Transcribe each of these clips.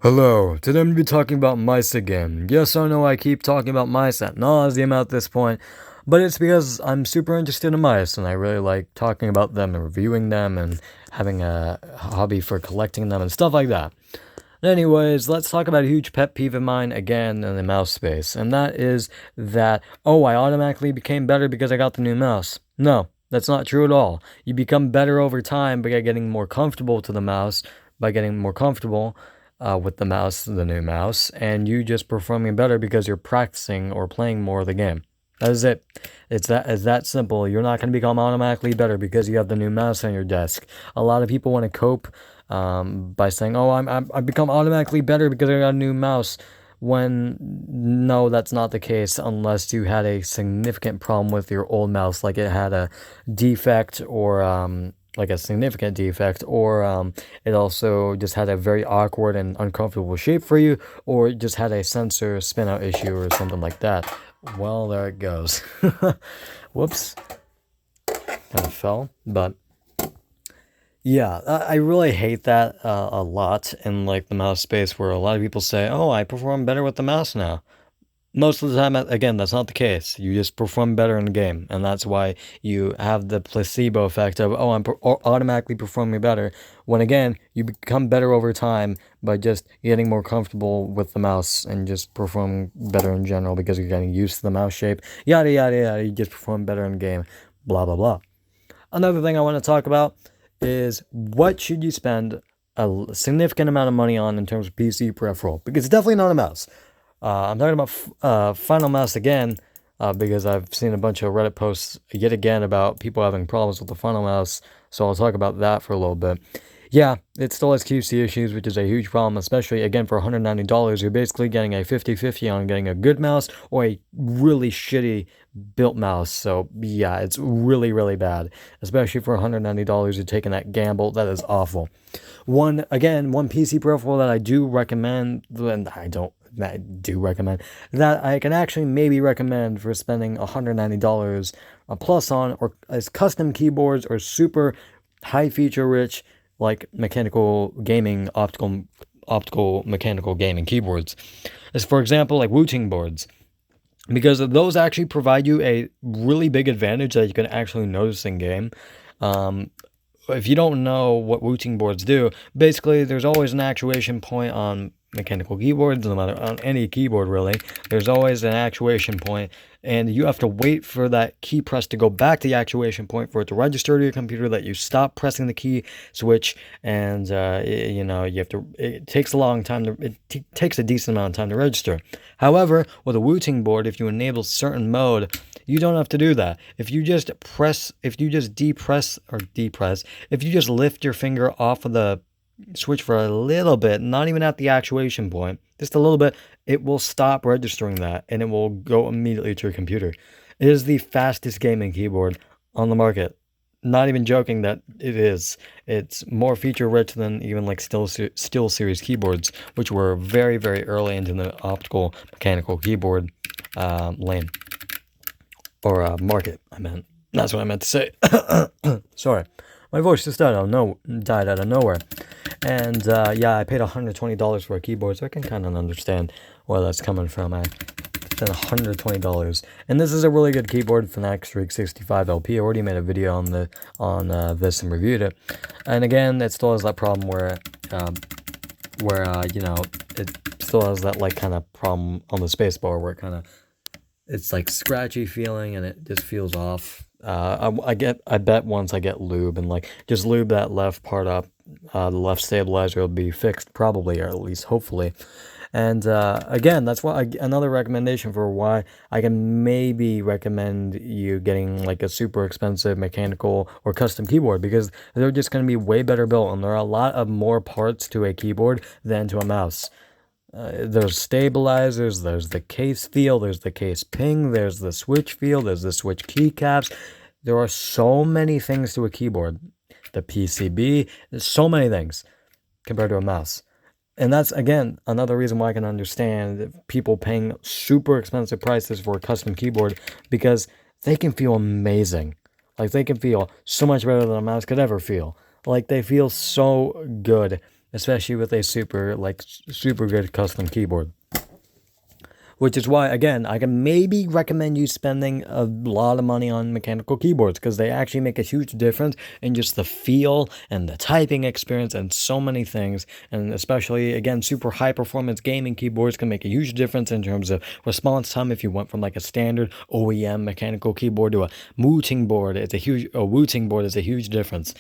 Hello, today I'm going to be talking about mice again. Yes, I know I keep talking about mice at nauseam at this point, but it's because I'm super interested in mice and I really like talking about them and reviewing them and having a hobby for collecting them and stuff like that. Anyways, let's talk about a huge pet peeve of mine again in the mouse space, and that is that, oh, I automatically became better because I got the new mouse. No, that's not true at all. You become better over time by getting more comfortable to the mouse, by getting more comfortable with the new mouse, and you just performing better because you're practicing or playing more of the game. That is it. It's that simple. You're not going to become automatically better because you have the new mouse on your desk. A lot of people want to cope by saying, "Oh, I've become automatically better because I got a new mouse." When no, that's not the case unless you had a significant problem with your old mouse, like it had a defect or like a significant defect, or it also just had a very awkward and uncomfortable shape for you, or it just had a sensor spin out issue or something like that. Well, there it goes. Whoops, kind of fell, but yeah, I really hate that a lot in like the mouse space where a lot of people say, "Oh, I perform better with the mouse now." Most of the time, again, that's not the case. You just perform better in the game, and that's why you have the placebo effect of, oh, I'm automatically performing better, when again, you become better over time by just getting more comfortable with the mouse and just performing better in general because you're getting used to the mouse shape, yada, yada, yada, you just perform better in the game, blah, blah, blah. Another thing I want to talk about is what should you spend a significant amount of money on in terms of PC peripheral, because it's definitely not a mouse. I'm talking about Final Mouse again because I've seen a bunch of Reddit posts yet again about people having problems with the Final Mouse, so I'll talk about that for a little bit. Yeah, it still has QC issues, which is a huge problem, especially, again, for $190. You're basically getting a 50-50 on getting a good mouse or a really shitty built mouse. So, yeah, it's really, really bad. Especially for $190, you're taking that gamble. That is awful. One PC peripheral that I do recommend, and I do recommend, that I can actually maybe recommend for spending $190 plus on, or as custom keyboards or super high feature rich, like mechanical gaming, optical mechanical gaming keyboards, as for example like Wooting boards, because those actually provide you a really big advantage that you can actually notice in game. If you don't know what Wooting boards do, basically there's always an actuation point on mechanical keyboards, no matter on any keyboard really. There's always an actuation point, and you have to wait for that key press to go back to the actuation point for it to register to your computer that you stop pressing the key switch, and you have to. It takes a long time to. Takes a decent amount of time to register. However, with a Wooting board, if you enable certain mode, you don't have to do that. If you just depress, if you just lift your finger off of the switch for a little bit, not even at the actuation point, just a little bit, it will stop registering that and it will go immediately to your computer. It is the fastest gaming keyboard on the market. Not even joking that it is. It's more feature rich than even like Steel Series keyboards, which were very, very early into the optical mechanical keyboard lane. Or market, I meant. That's what I meant to say. Sorry. My voice just died out of nowhere. And yeah, I paid $120 for a keyboard, so I can kind of understand where that's coming from. I spent $120. And this is a really good keyboard, Fnac Streak 65 LP. I already made a video on this and reviewed it. And again, it still has that problem where it still has that like kind of problem on the spacebar where it's like scratchy feeling and it just feels off. I bet once I get lube and like just lube that left part up, the left stabilizer will be fixed probably, or at least hopefully. And again, that's why another recommendation for why I can maybe recommend you getting like a super expensive mechanical or custom keyboard, because they're just going to be way better built and there are a lot of more parts to a keyboard than to a mouse. There's stabilizers, there's the case feel, there's the case ping, there's the switch feel, there's the switch keycaps. There are so many things to a keyboard. The PCB, there's so many things compared to a mouse. And that's, again, another reason why I can understand people paying super expensive prices for a custom keyboard, because they can feel amazing. Like, they can feel so much better than a mouse could ever feel. Like, they feel so good. especially with a super good custom keyboard. Which is why, again, I can maybe recommend you spending a lot of money on mechanical keyboards, because they actually make a huge difference in just the feel and the typing experience and so many things. And especially, again, super high performance gaming keyboards can make a huge difference in terms of response time. If you went from like a standard OEM mechanical keyboard to a Wooting board, Wooting board is a huge difference.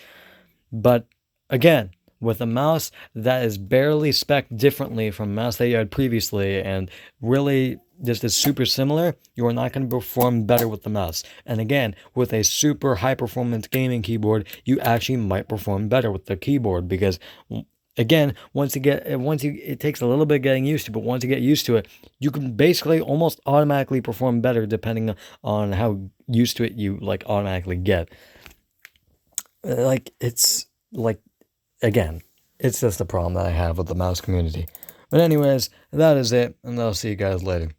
But again, with a mouse that is barely spec'd differently from a mouse that you had previously, and really just is super similar, you are not going to perform better with the mouse. And again, with a super high performance gaming keyboard, you actually might perform better with the keyboard, because again, it takes a little bit getting used to, but once you get used to it, you can basically almost automatically perform better depending on how used to it you like automatically get. Again, it's just a problem that I have with the mouse community. But anyways, that is it, and I'll see you guys later.